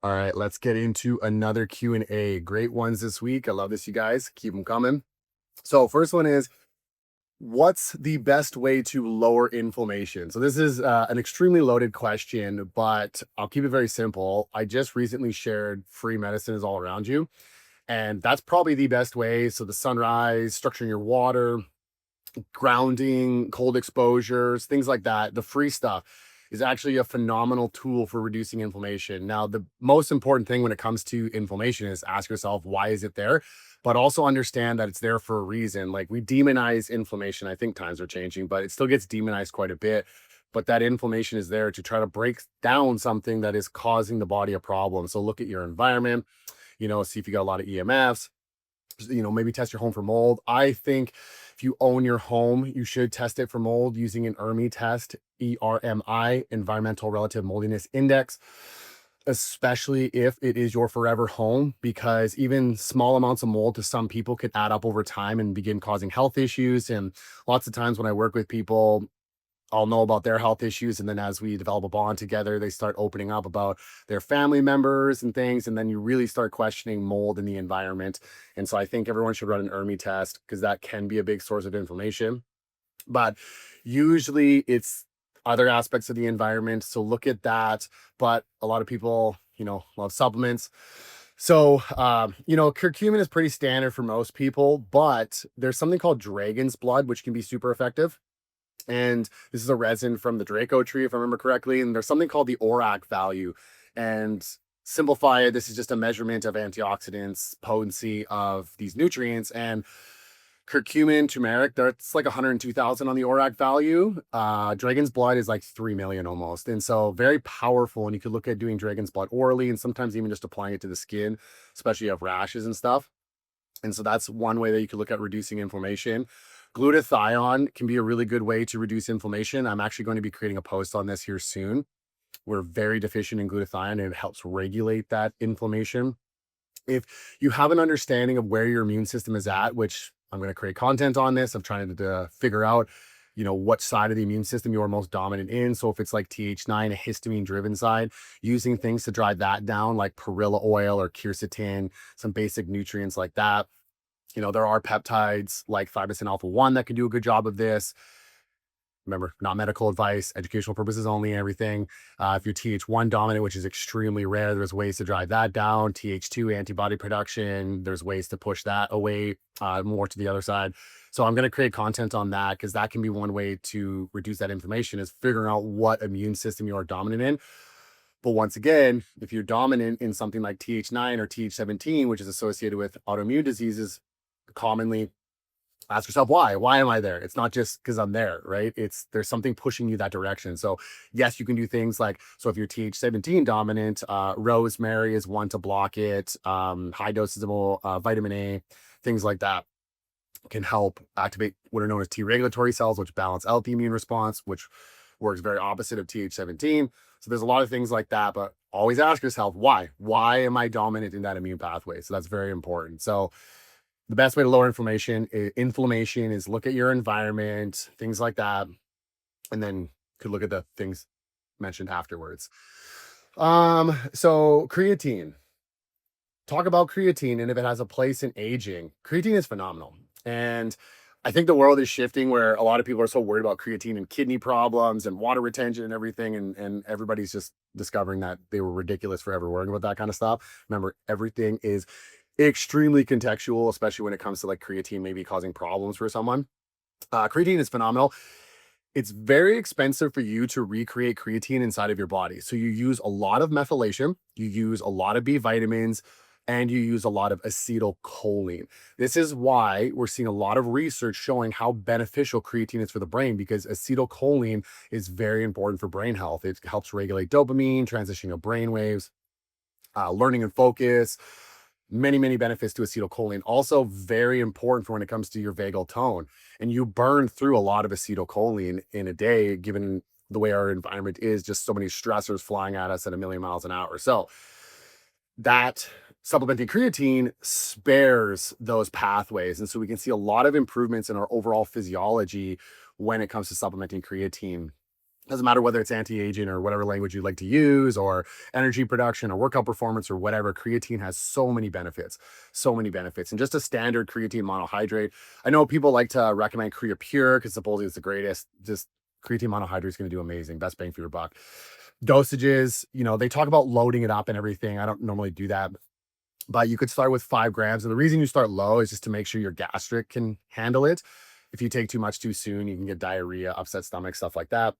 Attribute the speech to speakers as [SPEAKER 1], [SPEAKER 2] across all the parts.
[SPEAKER 1] All right, let's get into another Q&A. Great ones this week. I love this, you guys. Keep them coming. So first one is, what's the best way to lower inflammation? So this is an extremely loaded question, but I'll keep it very simple. I just recently shared free medicine is all around you, and that's probably the best way. So the sunrise, structuring your water, grounding, cold exposures, things like that. The free stuff is actually a phenomenal tool for reducing inflammation. Now, the most important thing when it comes to inflammation is ask yourself, why is it there? But also understand that it's there for a reason. Like, we demonize inflammation. I think times are changing, but it still gets demonized quite a bit. But that inflammation is there to try to break down something that is causing the body a problem. So look at your environment, see if you got a lot of EMFs, maybe test your home for mold. I think if you own your home, you should test it for mold using an ERMI test, ERMI, Environmental Relative Moldiness Index, especially if it is your forever home, because even small amounts of mold to some people could add up over time and begin causing health issues. And lots of times when I work with people, I'll know about their health issues. And then as we develop a bond together, they start opening up about their family members and things. And then you really start questioning mold in the environment. And so I think everyone should run an ERMI test because that can be a big source of inflammation. But usually it's other aspects of the environment. So look at that. But a lot of people, love supplements. So, curcumin is pretty standard for most people, but there's something called dragon's blood, which can be super effective. And this is a resin from the Draco tree, if I remember correctly. And there's something called the ORAC value. And simplify it, this is just a measurement of antioxidants, potency of these nutrients. And curcumin, turmeric, that's like 102,000 on the ORAC value. Dragon's blood is like 3 million almost. And so very powerful. And you could look at doing dragon's blood orally and sometimes even just applying it to the skin, especially if you have rashes and stuff. And so that's one way that you could look at reducing inflammation. Glutathione can be a really good way to reduce inflammation. I'm actually going to be creating a post on this here soon. We're very deficient in glutathione and it helps regulate that inflammation. If you have an understanding of where your immune system is at, which I'm going to create content on this, I'm trying to figure out, what side of the immune system you are most dominant in. So if it's like TH9, a histamine driven side, using things to drive that down, like perilla oil or quercetin, some basic nutrients like that. There are peptides like thymosin alpha 1 that can do a good job of this. Remember, not medical advice, educational purposes only, and everything. If you're TH1 dominant, which is extremely rare, there's ways to drive that down. TH2 antibody production, there's ways to push that away more to the other side. So I'm going to create content on that because that can be one way to reduce that inflammation, is figuring out what immune system you are dominant in. But once again, if you're dominant in something like TH9 or TH17, which is associated with autoimmune diseases, commonly ask yourself, why am I there? It's not just because I'm there, right? There's something pushing you that direction. So yes, you can do things like, so if you're TH17 dominant, rosemary is one to block it. High doses of vitamin A, things like that can help activate what are known as T regulatory cells, which balance out the immune response, which works very opposite of TH17. So there's a lot of things like that, but always ask yourself, why am I dominant in that immune pathway? So that's very important. So the best way to lower inflammation is look at your environment, things like that, and then could look at the things mentioned afterwards. So creatine. Talk about creatine and if it has a place in aging. Creatine is phenomenal. And I think the world is shifting where a lot of people are so worried about creatine and kidney problems and water retention and everything. And everybody's just discovering that they were ridiculous for ever worrying about that kind of stuff. Remember, everything is extremely contextual, especially when it comes to like creatine maybe causing problems for someone. Creatine is phenomenal. It's very expensive for you to recreate creatine inside of your body. So you use a lot of methylation, you use a lot of B vitamins, and you use a lot of acetylcholine. This is why we're seeing a lot of research showing how beneficial creatine is for the brain, because acetylcholine is very important for brain health. It helps regulate dopamine, transition of brain waves, learning and focus. Many benefits to acetylcholine. Also very important for when it comes to your vagal tone. And you burn through a lot of acetylcholine in a day, given the way our environment is, just so many stressors flying at us at 1,000,000 miles an hour. So that supplementing creatine spares those pathways. And so we can see a lot of improvements in our overall physiology when it comes to supplementing creatine. Doesn't matter whether it's anti-aging or whatever language you like to use, or energy production or workout performance or whatever. Creatine has so many benefits, so many benefits. And just a standard creatine monohydrate. I know people like to recommend Crea Pure because supposedly it's the greatest. Just creatine monohydrate is going to do amazing. Best bang for your buck. Dosages, they talk about loading it up and everything. I don't normally do that, but you could start with 5 grams. And the reason you start low is just to make sure your gastric can handle it. If you take too much too soon, you can get diarrhea, upset stomach, stuff like that.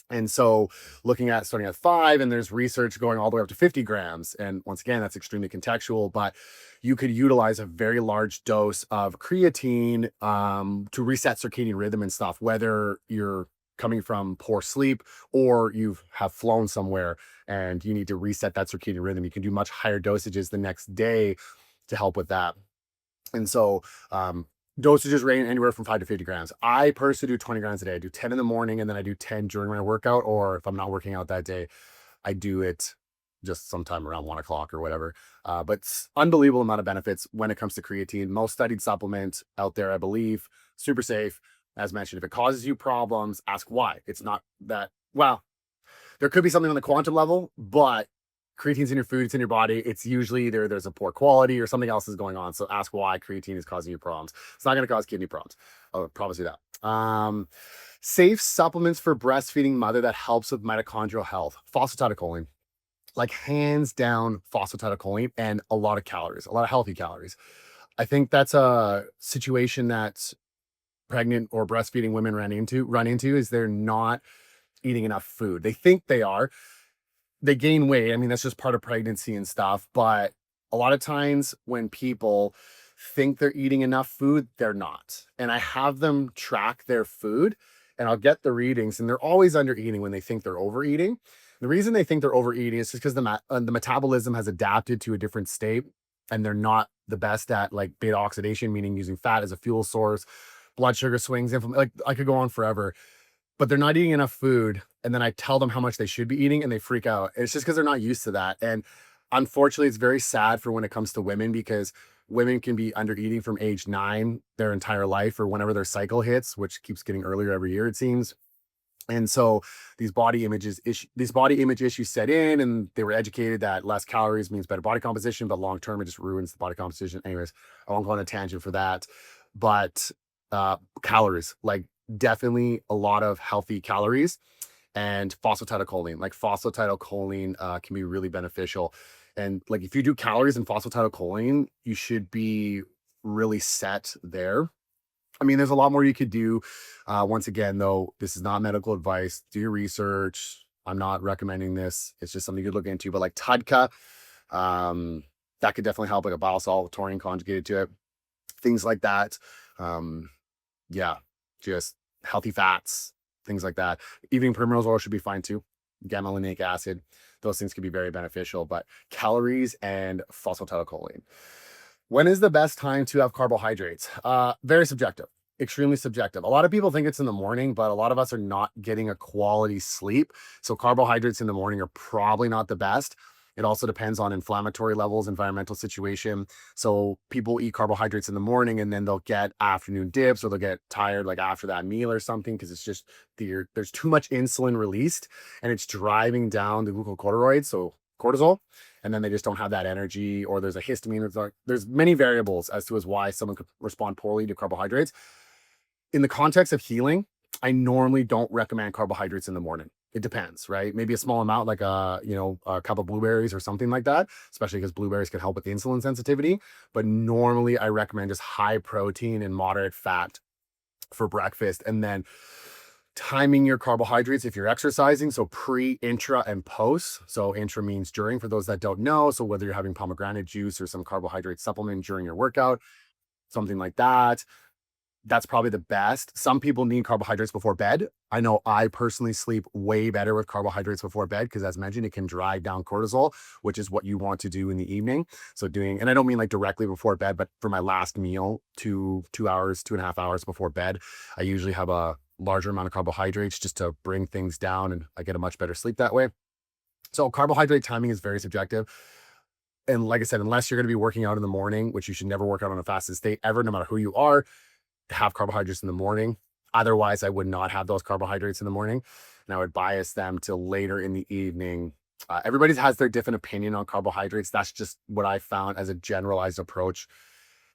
[SPEAKER 1] And so looking at starting at 5, and there's research going all the way up to 50 grams. And once again, that's extremely contextual, but you could utilize a very large dose of creatine to reset circadian rhythm and stuff, whether you're coming from poor sleep or you have flown somewhere and you need to reset that circadian rhythm. You can do much higher dosages the next day to help with that. And so dosages range anywhere from 5 to 50 grams. I personally do 20 grams a day. I do 10 in the morning, and then I do 10 during my workout. Or if I'm not working out that day, I do it just sometime around 1 o'clock or whatever. But it's unbelievable amount of benefits when it comes to creatine. Most studied supplement out there, I believe, super safe. As mentioned, if it causes you problems, ask why. It's not that, well, there could be something on the quantum level, but creatine's in your food, it's in your body. It's usually either there's a poor quality or something else is going on. So ask why creatine is causing you problems. It's not going to cause kidney problems. I'll promise you that. Safe supplements for breastfeeding mother that helps with mitochondrial health. Phosphatidylcholine, like hands down phosphatidylcholine, and a lot of calories, a lot of healthy calories. I think that's a situation that pregnant or breastfeeding women run into is they're not eating enough food. They think they are. They gain weight. I mean, that's just part of pregnancy and stuff. But a lot of times when people think they're eating enough food, they're not. And I have them track their food and I'll get the readings, and they're always under eating when they think they're overeating. The reason they think they're overeating is just because the metabolism has adapted to a different state, and they're not the best at like beta oxidation, meaning using fat as a fuel source, blood sugar swings, like I could go on forever. But they're not eating enough food. And then I tell them how much they should be eating and they freak out. It's just because they're not used to that. And unfortunately, it's very sad for when it comes to women, because women can be under eating from age 9 their entire life, or whenever their cycle hits, which keeps getting earlier every year, it seems. And so these body image issues set in, and they were educated that less calories means better body composition, but long term it just ruins the body composition. Anyways, I won't go on a tangent for that. But calories, like definitely a lot of healthy calories, and phosphatidylcholine. Like phosphatidylcholine can be really beneficial. And like if you do calories and phosphatidylcholine, you should be really set there. I mean, there's a lot more you could do. Once again, though, this is not medical advice. Do your research. I'm not recommending this. It's just something you could look into. But like TUDCA, that could definitely help, like a bile salt, taurine conjugated to it. Things like that. Yeah, just healthy fats, things like that. Evening primrose oil should be fine too. Gamma-linolenic acid, those things can be very beneficial. But calories and phosphatidylcholine. When is the best time to have carbohydrates? Very subjective, extremely subjective. A lot of people think it's in the morning, but a lot of us are not getting a quality sleep. So carbohydrates in the morning are probably not the best. It also depends on inflammatory levels, environmental situation. So people eat carbohydrates in the morning and then they'll get afternoon dips, or they'll get tired like after that meal or something, because it's just there's too much insulin released and it's driving down the glucocorticoids, so cortisol, and then they just don't have that energy, or there's a histamine. There's many variables as to why someone could respond poorly to carbohydrates. In the context of healing, I normally don't recommend carbohydrates in the morning. It depends, right? Maybe a small amount, like a cup of blueberries or something like that, especially because blueberries can help with insulin sensitivity. But normally I recommend just high protein and moderate fat for breakfast, and then timing your carbohydrates if you're exercising. So pre, intra, and post. So intra means during, for those that don't know. So whether you're having pomegranate juice or some carbohydrate supplement during your workout, something like that, that's probably the best. Some people need carbohydrates before bed. I know I personally sleep way better with carbohydrates before bed, because as mentioned, it can drive down cortisol, which is what you want to do in the evening. So and I don't mean like directly before bed, but for my last meal, 2.5 hours before bed, I usually have a larger amount of carbohydrates just to bring things down, and I get a much better sleep that way. So carbohydrate timing is very subjective. And like I said, unless you're going to be working out in the morning, which you should never work out on a fasted state ever, no matter who you are, have carbohydrates in the morning. Otherwise, I would not have those carbohydrates in the morning. and I would bias them to later in the evening. Everybody has their different opinion on carbohydrates. That's just what I found as a generalized approach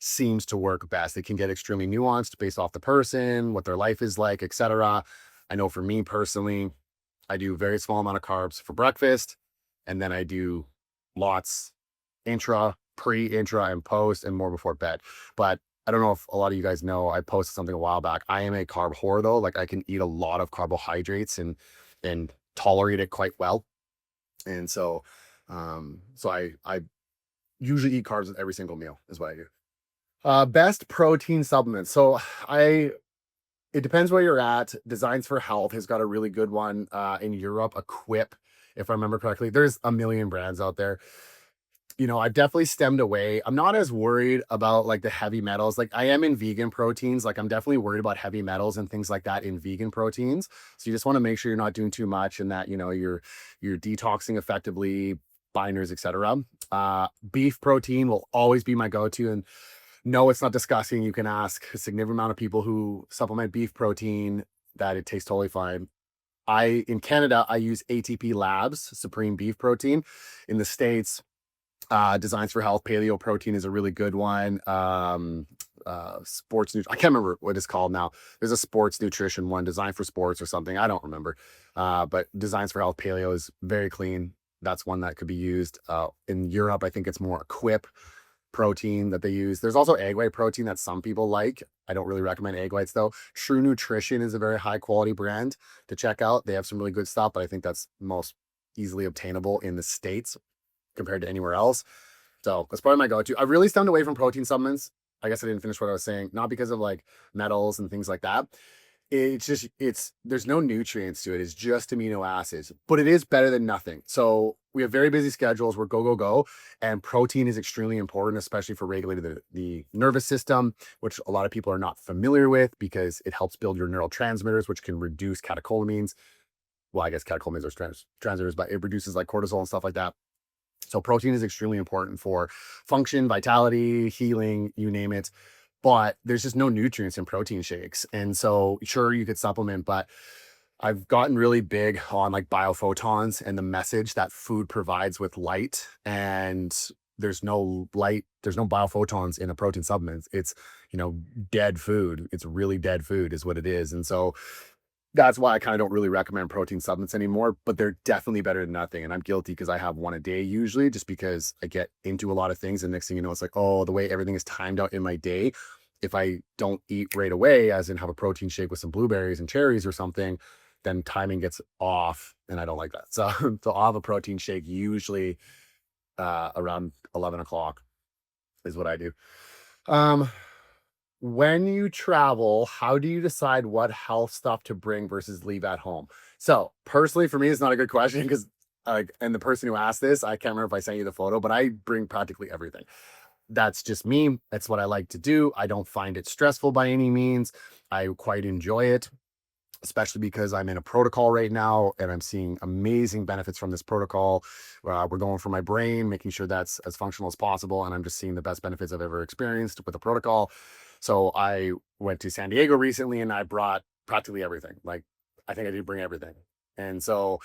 [SPEAKER 1] seems to work best. It can get extremely nuanced based off the person, what their life is like, etc. I know for me personally, I do a very small amount of carbs for breakfast, and then I do lots intra, pre, intra, and post, and more before bed. But I don't know if a lot of you guys know, I posted something a while back. I am a carb whore though. Like I can eat a lot of carbohydrates and tolerate it quite well. And so I usually eat carbs with every single meal is what I do. Best protein supplements. So it depends where you're at. Designs for Health has got a really good one in Europe, Equip, if I remember correctly. There's a million brands out there. I've definitely stemmed away. I'm not as worried about like the heavy metals. Like I am in vegan proteins. Like I'm definitely worried about heavy metals and things like that in vegan proteins. So you just want to make sure you're not doing too much and that, you're detoxing effectively, binders, etc. Beef protein will always be my go-to. And no, it's not disgusting. You can ask a significant amount of people who supplement beef protein that it tastes totally fine. In Canada, I use ATP Labs, Supreme Beef Protein. In the States, Designs for Health, Paleo Protein is a really good one. Sports, I can't remember what it's called now. There's a sports nutrition one, Designed for Sports or something. I don't remember. But Designs for Health Paleo is very clean. That's one that could be used. In Europe, I think it's more Equip protein that they use. There's also egg white protein that some people like. I don't really recommend egg whites though. True Nutrition is a very high quality brand to check out. They have some really good stuff, but I think that's most easily obtainable in the States compared to anywhere else. So that's probably my go-to. I really stemmed away from protein supplements. I guess I didn't finish what I was saying, not because of like metals and things like that. There's no nutrients to it. It's just amino acids, but it is better than nothing. So we have very busy schedules. We're go. And protein is extremely important, especially for regulating the nervous system, which a lot of people are not familiar with because it helps build your neurotransmitters, which can reduce catecholamines. Well, I guess catecholamines are transmitters, but it reduces like cortisol and stuff like that. So protein is extremely important for function, vitality, healing, you name it. But there's just no nutrients in protein shakes. And so sure, you could supplement, but I've gotten really big on like biophotons and the message that food provides with light. And there's no light, there's no biophotons in a protein supplement. It's, dead food. It's really dead food is what it is. And so that's why I kind of don't really recommend protein supplements anymore, but they're definitely better than nothing. And I'm guilty because I have one a day usually just because I get into a lot of things. And next thing you know, it's like, oh, the way everything is timed out in my day. If I don't eat right away, as in have a protein shake with some blueberries and cherries or something, then timing gets off and I don't like that. So, I'll have a protein shake usually around 11 o'clock is what I do. When you travel, how do you decide what health stuff to bring versus leave at home? So personally, for me, it's not a good question because and the person who asked this, I can't remember if I sent you the photo, but I bring practically everything. That's just me. That's what I like to do. I don't find it stressful by any means. I quite enjoy it, especially because I'm in a protocol right now and I'm seeing amazing benefits from this protocol. We're going for my brain, making sure that's as functional as possible. And I'm just seeing the best benefits I've ever experienced with the protocol. So I went to San Diego recently and I brought practically everything. Like I think I did bring everything. And so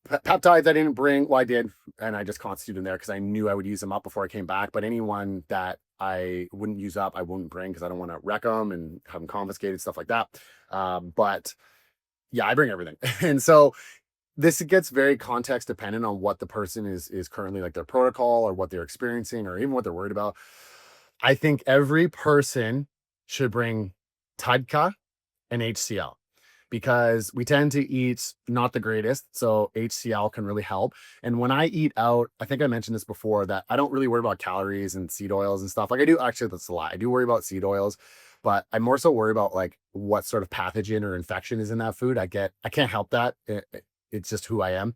[SPEAKER 1] peptides I didn't bring. Well, I did. And I just constituted them there because I knew I would use them up before I came back. But anyone that I wouldn't use up, I wouldn't bring because I don't want to wreck them and have them confiscated, stuff like that. But yeah, I bring everything. And so this gets very context dependent on what the person is currently like their protocol or what they're experiencing or even what they're worried about. I think every person should bring TUDCA and HCl because we tend to eat not the greatest. So HCl can really help. And when I eat out, I think I mentioned this before that I don't really worry about calories and seed oils and stuff. Like I do, actually, that's a lie. I do worry about seed oils, but I more so worry about like what sort of pathogen or infection is in that food. I can't help that. It's just who I am.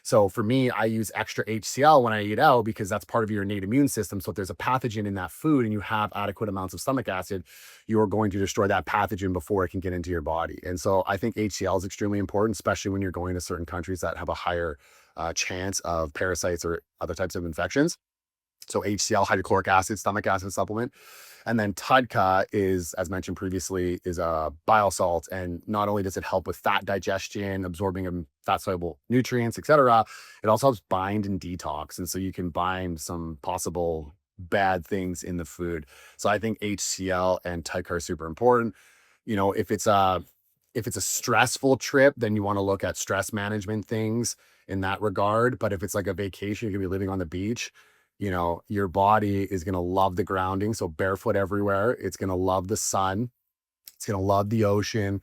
[SPEAKER 1] So for me, I use extra HCl when I eat out because that's part of your innate immune system. So if there's a pathogen in that food and you have adequate amounts of stomach acid, you're going to destroy that pathogen before it can get into your body. And so I think HCl is extremely important, especially when you're going to certain countries that have a higher chance of parasites or other types of infections. So HCl, hydrochloric acid, stomach acid supplement. And then TUDCA is, as mentioned previously, is a bile salt. And not only does it help with fat digestion, absorbing of fat soluble nutrients, etc., it also helps bind and detox. And so you can bind some possible bad things in the food. So I think HCl and TUDCA are super important. You know, if it's a stressful trip, then you want to look at stress management things in that regard. But if it's like a vacation, you could be living on the beach, you know, your body is going to love the grounding. So barefoot everywhere. It's going to love the sun. It's going to love the ocean.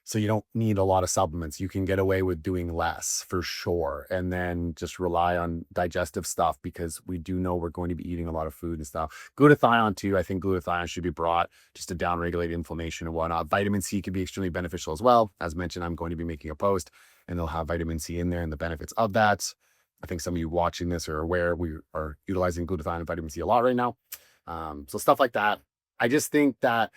[SPEAKER 1] So you don't need a lot of supplements. You can get away with doing less for sure. And then just rely on digestive stuff, because we do know we're going to be eating a lot of food and stuff. Glutathione too. I think glutathione should be brought just to downregulate inflammation and whatnot. Vitamin C can be extremely beneficial as well. As mentioned, I'm going to be making a post and they'll have vitamin C in there and the benefits of that. I think some of you watching this are aware we are utilizing glutathione and vitamin C a lot right now. So stuff like that. I just think that,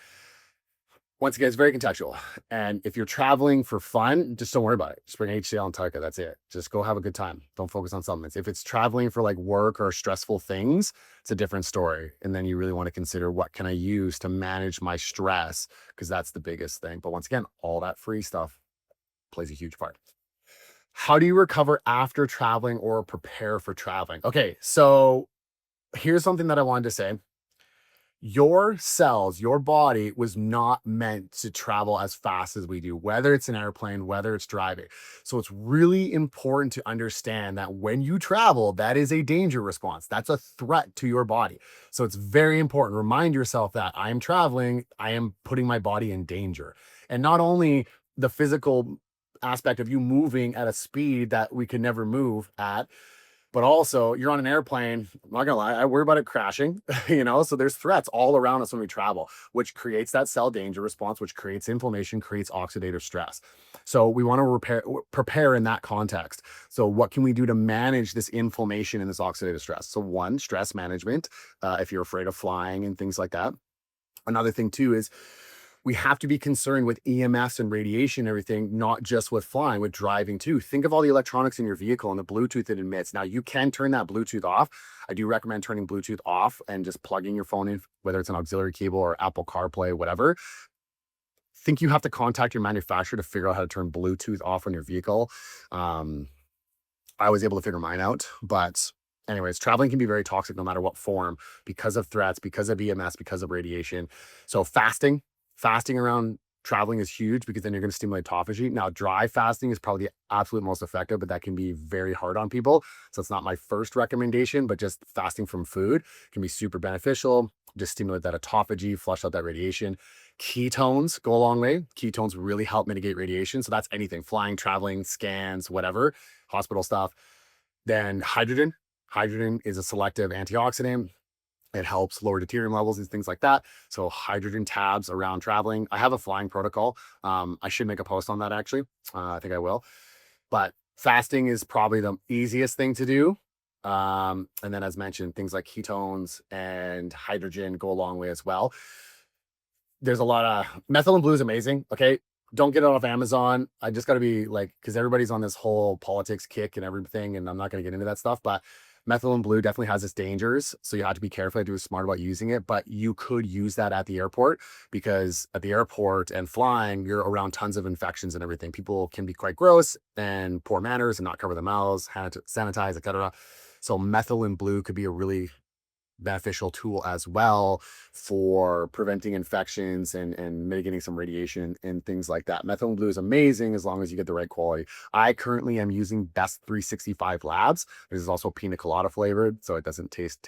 [SPEAKER 1] once again, it's very contextual. And if you're traveling for fun, just don't worry about it. Just bring HCl and TUDCA. That's it. Just go have a good time. Don't focus on supplements. If it's traveling for like work or stressful things, it's a different story. And then you really want to consider, what can I use to manage my stress? Because that's the biggest thing. But once again, all that free stuff plays a huge part. How do you recover after traveling or prepare for traveling? Okay, so here's something that I wanted to say. Your cells, your body was not meant to travel as fast as we do, whether it's an airplane, whether it's driving. So it's really important to understand that when you travel, that is a danger response. That's a threat to your body. So it's very important. Remind yourself that I am traveling, I am putting my body in danger. And not only the physical aspect of you moving at a speed that we could never move at, but also you're on an airplane. I'm not gonna lie, I worry about it crashing, you know? So there's threats all around us when we travel, which creates that cell danger response, which creates inflammation, creates oxidative stress. So we want to prepare in that context. So what can we do to manage this inflammation and this oxidative stress? So one, stress management, if you're afraid of flying and things like that. Another thing too is, we have to be concerned with EMS and radiation and everything, not just with flying, with driving too. Think of all the electronics in your vehicle and the Bluetooth it emits. Now, you can turn that Bluetooth off. I do recommend turning Bluetooth off and just plugging your phone in, whether it's an auxiliary cable or Apple CarPlay, whatever. Think you have to contact your manufacturer to figure out how to turn Bluetooth off on your vehicle. I was able to figure mine out, but anyways, traveling can be very toxic no matter what form, because of threats, because of EMS, because of radiation. So fasting around traveling is huge, because then you're going to stimulate autophagy. Now, dry fasting is probably the absolute most effective, but that can be very hard on people. So it's not my first recommendation, but just fasting from food can be super beneficial. Just stimulate that autophagy, flush out that radiation. Ketones go a long way. Ketones really help mitigate radiation. So that's anything: flying, traveling, scans, whatever, hospital stuff. Then hydrogen. Hydrogen is a selective antioxidant. It helps lower deuterium levels and things like that. So hydrogen tabs around traveling. I have a flying protocol. I should make a post on that actually. I think I will. But fasting is probably the easiest thing to do. And then, as mentioned, things like ketones and hydrogen go a long way as well. There's a lot of methylene blue is amazing. Okay. Don't get it off Amazon. I just got to be like, because everybody's on this whole politics kick and everything, and I'm not going to get into that stuff, but methylene blue definitely has its dangers. So you have to be careful. You have to be smart about using it, but you could use that at the airport, because at the airport and flying, you're around tons of infections and everything. People can be quite gross and poor manners and not cover their mouths, sanitize, etc. So methylene blue could be a really beneficial tool as well for preventing infections and mitigating some radiation and things like that. Methylene blue is amazing as long as you get the right quality. I currently am using Best 365 Labs. This is also pina colada flavored, so it doesn't taste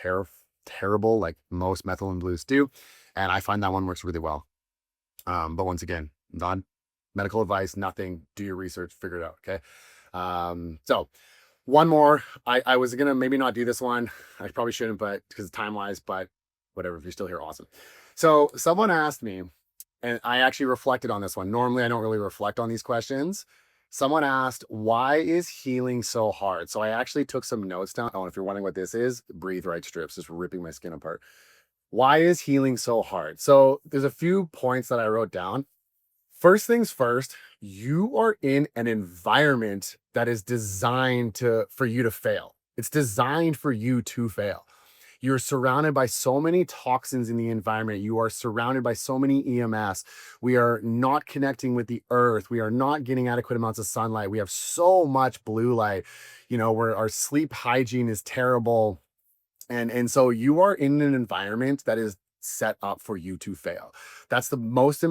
[SPEAKER 1] terrible like most methylene blues do. And I find that one works really well. But once again, not medical advice, nothing. Do your research, figure it out. Okay. So one more. I was gonna maybe not do this one. I probably shouldn't, but because time-wise, but whatever. If you're still here, awesome. So someone asked me, and I actually reflected on this one. Normally, I don't really reflect on these questions. Someone asked, why is healing so hard? So I actually took some notes down. Oh, and if you're wondering what this is, breathe right strips, just ripping my skin apart. Why is healing so hard? So there's a few points that I wrote down. First things first, you are in an environment that is designed for you to fail. It's designed for you to fail. You're surrounded by so many toxins in the environment. You are surrounded by so many EMS. We are not connecting with the earth. We are not getting adequate amounts of sunlight. We have so much blue light, where our sleep hygiene is terrible. And so you are in an environment that is set up for you to fail. That's the most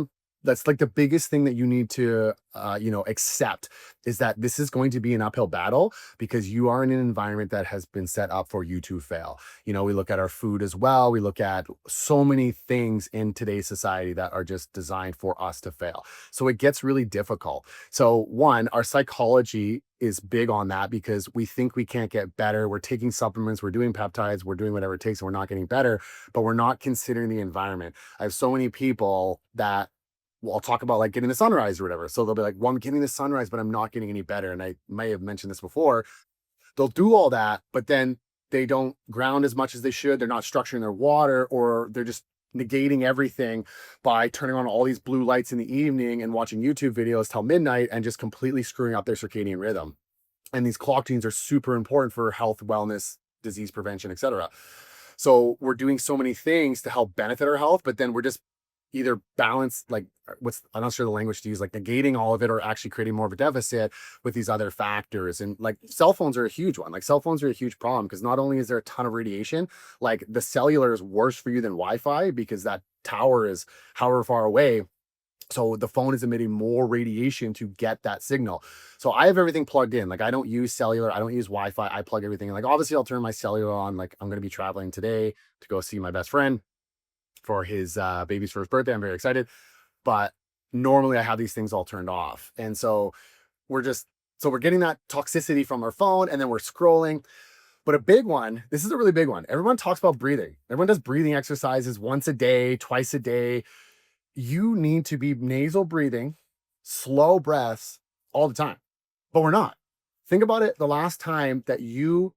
[SPEAKER 1] that's like the biggest thing that you need to accept, is that this is going to be an uphill battle because you are in an environment that has been set up for you to fail. We look at our food as well. We look at so many things in today's society that are just designed for us to fail. So it gets really difficult. So one, our psychology is big on that because we think we can't get better. We're taking supplements, we're doing peptides, we're doing whatever it takes, and we're not getting better, but we're not considering the environment. I have so many people that, well, I'll talk about like getting the sunrise or whatever. So they'll be like, well, I'm getting the sunrise, but I'm not getting any better. And I may have mentioned this before. They'll do all that, but then they don't ground as much as they should. They're not structuring their water, or they're just negating everything by turning on all these blue lights in the evening and watching YouTube videos till midnight and just completely screwing up their circadian rhythm. And these clock genes are super important for health, wellness, disease prevention, etc. So we're doing so many things to help benefit our health, but then we're just either balance, like I'm not sure the language to use, like negating all of it, or actually creating more of a deficit with these other factors. And like cell phones are a huge one. Like cell phones are a huge problem because not only is there a ton of radiation, like the cellular is worse for you than Wi-Fi because that tower is however far away. So the phone is emitting more radiation to get that signal. So I have everything plugged in. Like I don't use cellular, I don't use Wi-Fi. I plug everything in. Like obviously I'll turn my cellular on. Like I'm going to be traveling today to go see my best friend for his baby's first birthday. I'm very excited, but normally I have these things all turned off. And so we're getting that toxicity from our phone, and then we're scrolling. But a big one, this is a really big one. Everyone talks about breathing. Everyone does breathing exercises once a day, twice a day. You need to be nasal breathing, slow breaths all the time, but we're not. Think about it. The last time that you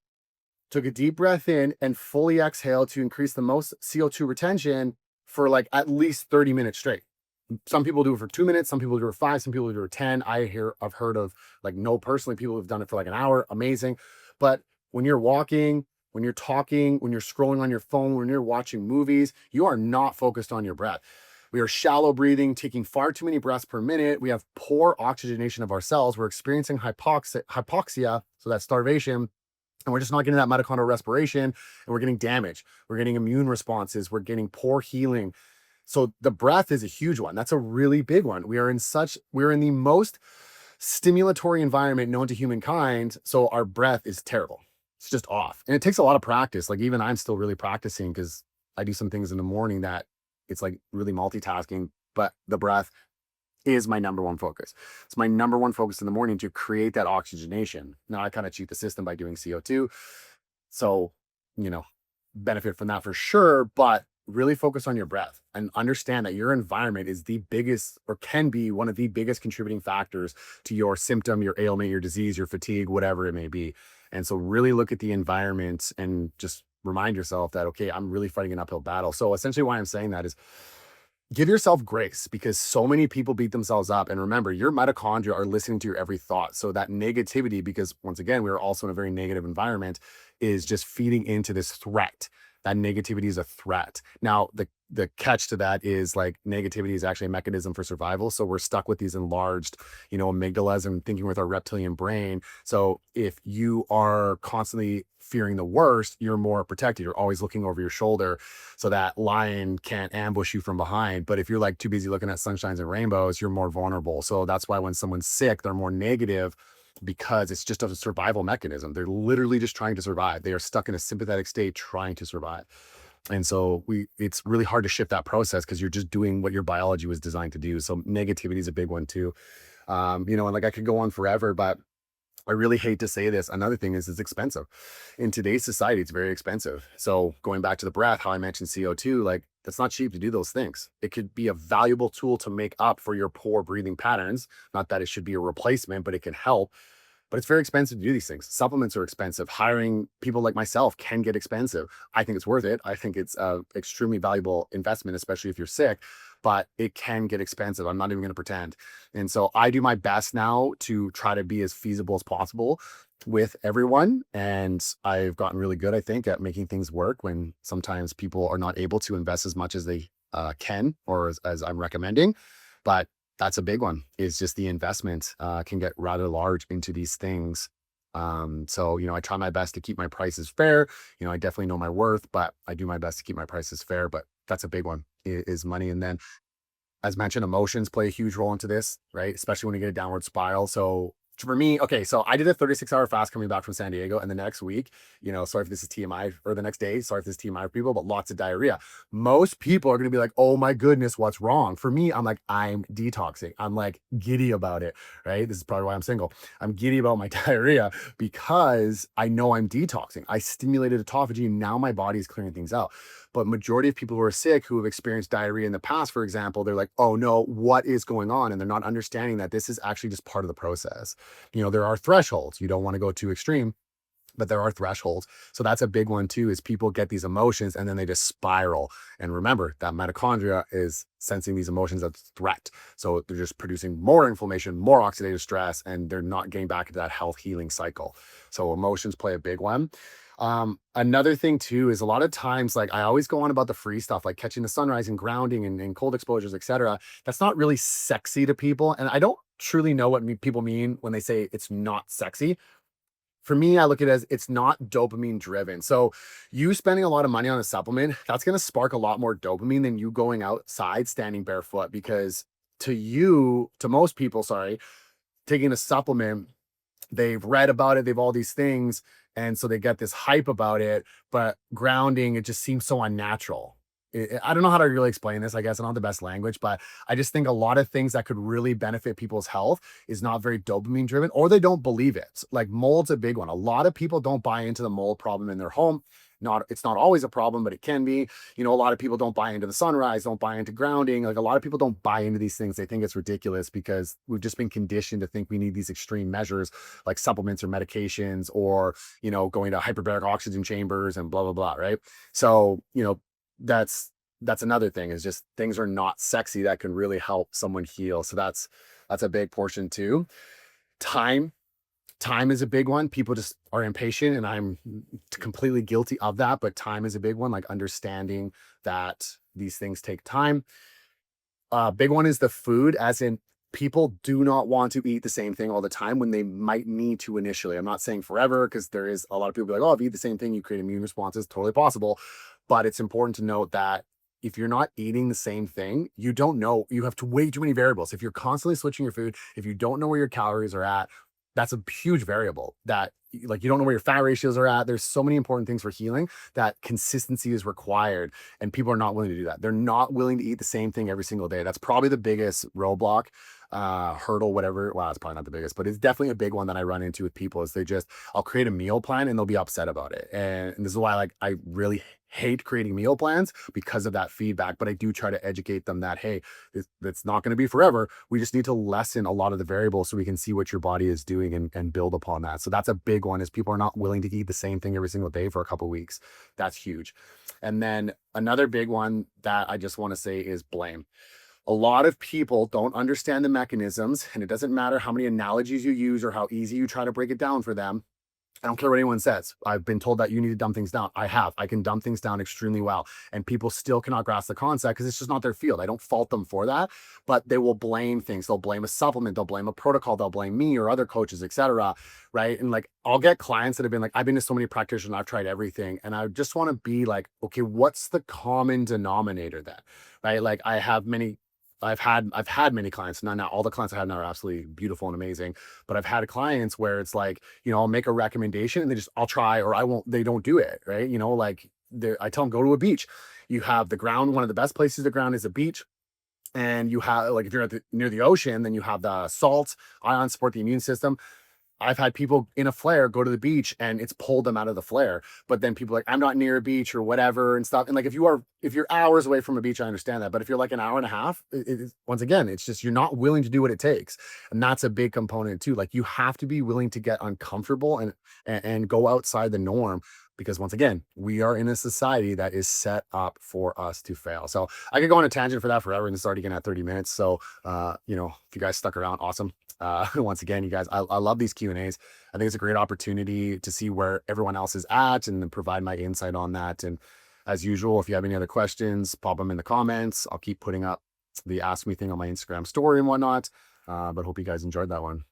[SPEAKER 1] took a deep breath in and fully exhale to increase the most CO2 retention for like at least 30 minutes straight. Some people do it for 2 minutes, some people do it for 5, some people do it for 10. I've heard of, like, no, personally, people who've done it for like an hour. Amazing. But when you're walking, when you're talking, when you're scrolling on your phone, when you're watching movies, you are not focused on your breath. We are shallow breathing, taking far too many breaths per minute. We have poor oxygenation of our cells. We're experiencing hypoxia, so that's starvation. And we're just not getting that mitochondrial respiration, and we're getting damage. We're getting immune responses. We're getting poor healing. So the breath is a huge one. That's a really big one. We're in the most stimulatory environment known to humankind. So our breath is terrible. It's just off. And it takes a lot of practice. Like even I'm still really practicing because I do some things in the morning that it's like really multitasking, but the breath is my number one focus. It's my number one focus in the morning to create that oxygenation. Now I kind of cheat the system by doing CO2. So, benefit from that for sure, but really focus on your breath and understand that your environment is the biggest, or can be one of the biggest contributing factors to your symptom, your ailment, your disease, your fatigue, whatever it may be. And so really look at the environment and just remind yourself that, okay, I'm really fighting an uphill battle. So essentially why I'm saying that is, give yourself grace, because so many people beat themselves up. And remember, your mitochondria are listening to your every thought. So that negativity, because once again, we're also in a very negative environment, is just feeding into this threat. That negativity is a threat. Now, the catch to that is, like, negativity is actually a mechanism for survival. So we're stuck with these enlarged, amygdalas and thinking with our reptilian brain. So if you are constantly fearing the worst, you're more protected. You're always looking over your shoulder so that lion can't ambush you from behind. But if you're like too busy looking at sunshines and rainbows, you're more vulnerable. So that's why when someone's sick, they're more negative, because it's just a survival mechanism. They're literally just trying to survive. They are stuck in a sympathetic state trying to survive. And so it's really hard to shift that process because you're just doing what your biology was designed to do. So negativity is a big one too. And like I could go on forever, but I really hate to say this. Another thing is it's expensive. In today's society, it's very expensive. So going back to the breath, how I mentioned CO2, like that's not cheap to do those things. It could be a valuable tool to make up for your poor breathing patterns. Not that it should be a replacement, but it can help. But it's very expensive to do these things. Supplements are expensive. Hiring people like myself can get expensive. I think it's worth it. I think it's an extremely valuable investment, especially if you're sick. but it can get expensive. I'm not even going to pretend. And so I do my best now to try to be as feasible as possible with everyone. And I've gotten really good, I think, at making things work when sometimes people are not able to invest as much as they can, or as I'm recommending. But that's a big one, is just the investment can get rather large into these things. So, I try my best to keep my prices fair. I definitely know my worth, but I do my best to keep my prices fair. But that's a big one, is money. And then, as mentioned, emotions play a huge role into this, right? Especially when you get a downward spiral. So for me, okay, so I did a 36-hour fast coming back from San Diego, and the next week, sorry if this is TMI, or the next day, sorry if this is TMI for people, but lots of diarrhea. Most people are going to be like, oh my goodness, what's wrong? For me, I'm like, I'm detoxing. I'm like giddy about it, right? This is probably why I'm single. I'm giddy about my diarrhea because I know I'm detoxing. I stimulated autophagy, and now my body is clearing things out. But majority of people who are sick, who have experienced diarrhea in the past, for example, they're like, oh no, what is going on? And they're not understanding that this is actually just part of the process. There are thresholds. You don't want to go too extreme, but there are thresholds. So that's a big one too, is people get these emotions and then they just spiral. And remember that mitochondria is sensing these emotions as threat. So they're just producing more inflammation, more oxidative stress, and they're not getting back into that health healing cycle. So emotions play a big one. Another thing too is a lot of times, like I always go on about the free stuff, like catching the sunrise and grounding and cold exposures, etc. That's not really sexy to people. And I don't truly know what people mean when they say it's not sexy. For me, I look at it as it's not dopamine driven. So you spending a lot of money on a supplement, that's going to spark a lot more dopamine than you going outside standing barefoot, because to most people, sorry, taking a supplement, they've read about it, they've all these things, and so they get this hype about it, but grounding, it just seems so unnatural. I don't know how to really explain this. I guess I don't have the best language, but I just think a lot of things that could really benefit people's health is not very dopamine driven, or they don't believe it. Like mold's a big one. A lot of people don't buy into the mold problem in their home. It's not always a problem, but it can be. A lot of people don't buy into the sunrise, don't buy into grounding. Like a lot of people don't buy into these things. They think it's ridiculous because we've just been conditioned to think we need these extreme measures like supplements or medications, or, going to hyperbaric oxygen chambers and blah, blah, blah. Right. So, that's another thing, is just things are not sexy that can really help someone heal. So that's a big portion too. Time is a big one. People just are impatient, and I'm completely guilty of that, but time is a big one, like understanding that these things take time. Big one is the food, as in people do not want to eat the same thing all the time when they might need to initially. I'm not saying forever, because there is a lot of people like, oh, if you eat the same thing, you create immune responses. Totally possible. But it's important to note that if you're not eating the same thing, you don't know, you have way too many variables. If you're constantly switching your food, if you don't know where your calories are at, that's a huge variable that, like, you don't know where your fat ratios are at. There's so many important things for healing that consistency is required, and people are not willing to do that. They're not willing to eat the same thing every single day. That's probably the biggest roadblock, hurdle, whatever. Well, it's probably not the biggest, but it's definitely a big one that I run into with people, is I'll create a meal plan and they'll be upset about it. And this is why, like, I really hate creating meal plans, because of that feedback. But I do try to educate them that, hey, it's not going to be forever. We just need to lessen a lot of the variables so we can see what your body is doing, and build upon that. So that's a big one, is people are not willing to eat the same thing every single day for a couple of weeks. That's huge. And then another big one that I just want to say is blame. A lot of people don't understand the mechanisms, and it doesn't matter how many analogies you use or how easy you try to break it down for them. I don't care what anyone says. I've been told that you need to dumb things down. I can dumb things down extremely well, and people still cannot grasp the concept because it's just not their field. I don't fault them for that, but they will blame things. They'll blame a supplement, they'll blame a protocol, they'll blame me or other coaches, etc. Right? And like, I'll get clients that have been like, I've been to so many practitioners and I've tried everything, and I just want to be like, okay, what's the common denominator then? Right? Like, I've had many clients. Not all the clients I have now are absolutely beautiful and amazing, but I've had clients where it's like, I'll make a recommendation and I'll try, or I won't, they don't do it. Right. Like, I tell them, go to a beach. You have the ground. One of the best places to ground is a beach. And you have, like, if you're near the ocean, then you have the salt ions support the immune system. I've had people in a flare go to the beach and it's pulled them out of the flare. But then people are like, I'm not near a beach or whatever and stuff. And like, if you're hours away from a beach, I understand that. But if you're like an hour and a half, once again, it's just, you're not willing to do what it takes. And that's a big component too. Like, you have to be willing to get uncomfortable and go outside the norm. because once again, we are in a society that is set up for us to fail. So I could go on a tangent for that forever, and it's already getting at 30 minutes. So, you know, if you guys stuck around, awesome. Once again, you guys, I love these Q&As. I think it's a great opportunity to see where everyone else is at and then provide my insight on that. And as usual, if you have any other questions, pop them in the comments. I'll keep putting up the Ask Me thing on my Instagram story and whatnot. But hope you guys enjoyed that one.